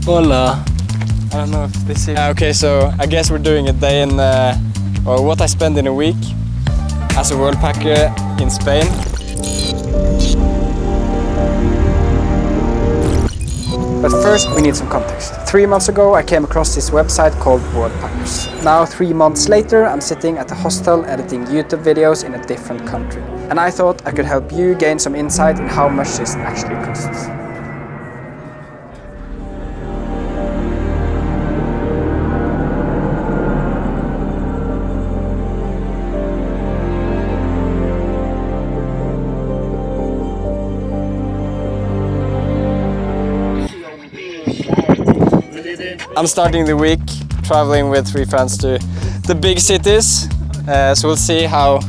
Hola. I don't know if this is... Okay, so I guess we're doing a day in, or what I spend in a week as a Worldpacker in Spain. But first we need some context. 3 months ago I came across this website called Worldpackers. Now 3 months later I'm sitting at a hostel editing YouTube videos in a different country. And I thought I could help you gain some insight in how much this actually costs. I'm starting the week traveling with 3 friends to the big cities, so we'll see how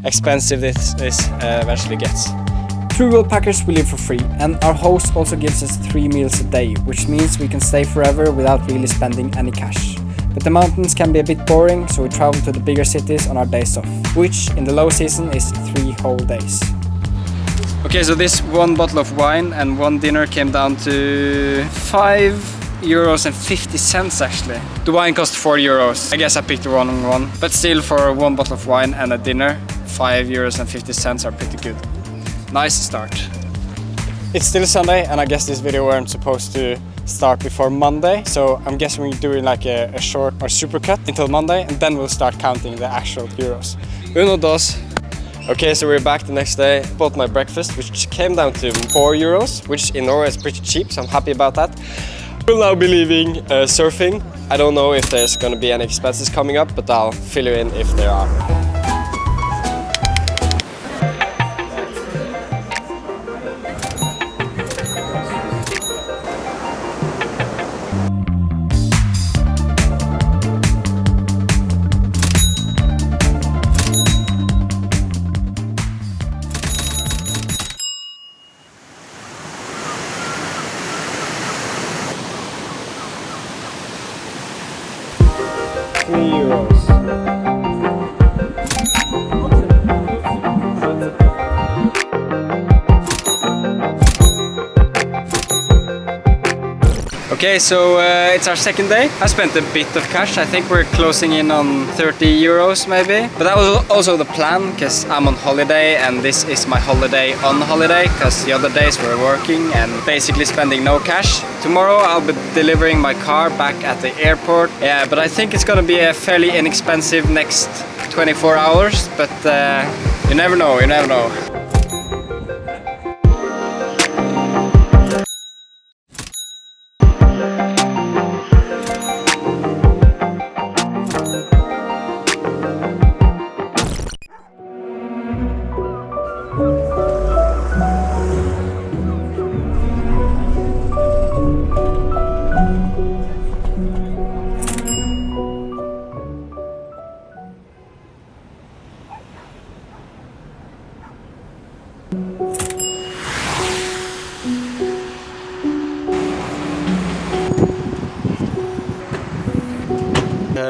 expensive this eventually gets. Through Worldpackers we live for free, and our host also gives us 3 meals a day, which means we can stay forever without really spending any cash. But the mountains can be a bit boring, so we travel to the bigger cities on our days off, which in the low season is 3 whole days. Okay, so this 1 bottle of wine and 1 dinner came down to €5.50 actually. The wine cost €4. I guess I picked the wrong one. But still, for 1 bottle of wine and a dinner, €5.50 are pretty good. Nice start. It's still Sunday, and I guess this video weren't supposed to start before Monday. So I'm guessing we're doing like a short or supercut until Monday, and then we'll start counting the actual euros. Uno, dos. Okay, so we're back the next day. Bought my breakfast, which came down to €4, which in Norway is pretty cheap, so I'm happy about that. We'll now be leaving surfing. I don't know if there's gonna be any expenses coming up, but I'll fill you in if there are. €3. Okay, so it's our second day. I spent a bit of cash. I think we're closing in on €30 maybe. But that was also the plan, because I'm on holiday and this is my holiday on holiday, because the other days we're working and basically spending no cash. Tomorrow I'll be delivering my car back at the airport. Yeah, but I think it's gonna be a fairly inexpensive next 24 hours, but you never know, you never know.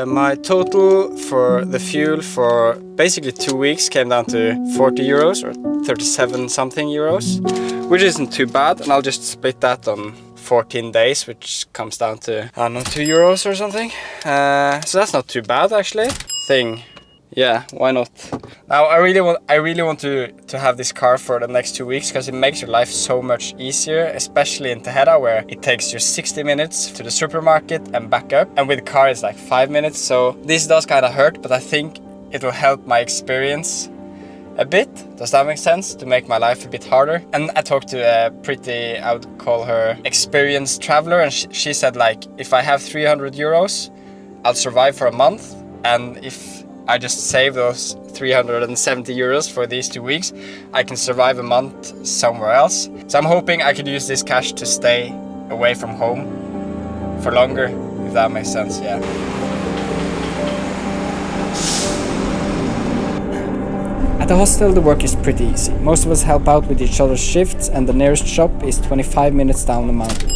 My total for the fuel for basically 2 weeks came down to €40 or 37 something euros, which isn't too bad, and I'll just split that on 14 days, which comes down to, I don't know, €2 or something. So that's not too bad actually. Yeah, why not? Now I really want to have this car for the next 2 weeks, because it makes your life so much easier, especially in Tejeda, where it takes you 60 minutes to the supermarket and back up, and with the car it's like 5 minutes. So this does kind of hurt, but I think it will help my experience a bit. Does that make sense? To make my life a bit harder. And I talked to a pretty, I would call her experienced traveler, and she said like, if I have €300, I'll survive for a month, and if I just save those €370 for these 2 weeks, I can survive a month somewhere else. So I'm hoping I could use this cash to stay away from home for longer, if that makes sense, yeah. At the hostel the work is pretty easy. Most of us help out with each other's shifts, and the nearest shop is 25 minutes down the mountain.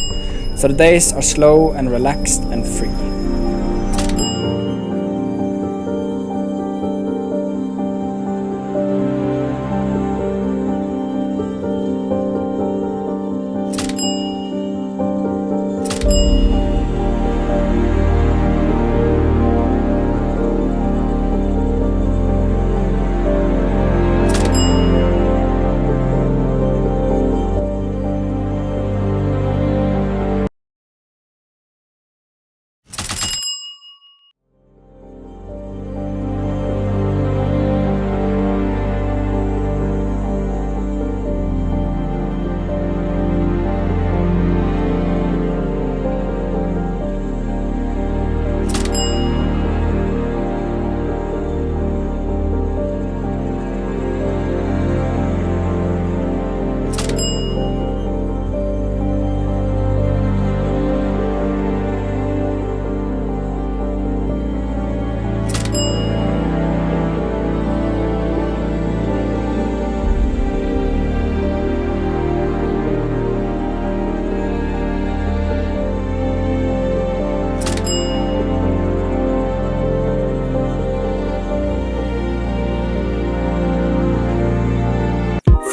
So the days are slow and relaxed and free.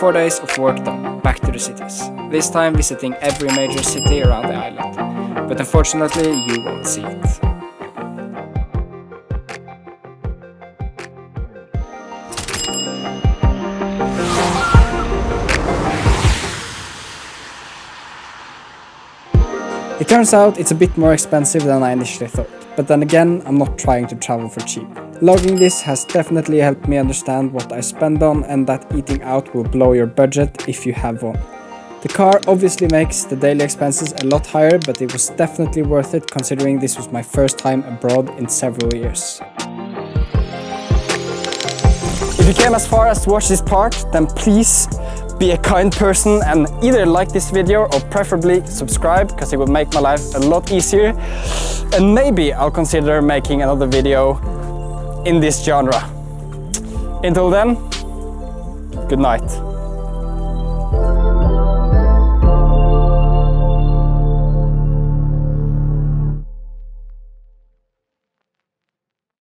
4 days of work done, back to the cities. This time visiting every major city around the island. But unfortunately, you won't see it. It turns out it's a bit more expensive than I initially thought, but then again, I'm not trying to travel for cheap. Logging this has definitely helped me understand what I spend on and that eating out will blow your budget if you have one. The car obviously makes the daily expenses a lot higher, but it was definitely worth it considering this was my first time abroad in several years. If you came as far as to watch this part, then please be a kind person and either like this video or preferably subscribe, because it will make my life a lot easier. And maybe I'll consider making another video in this genre. Until then, good night.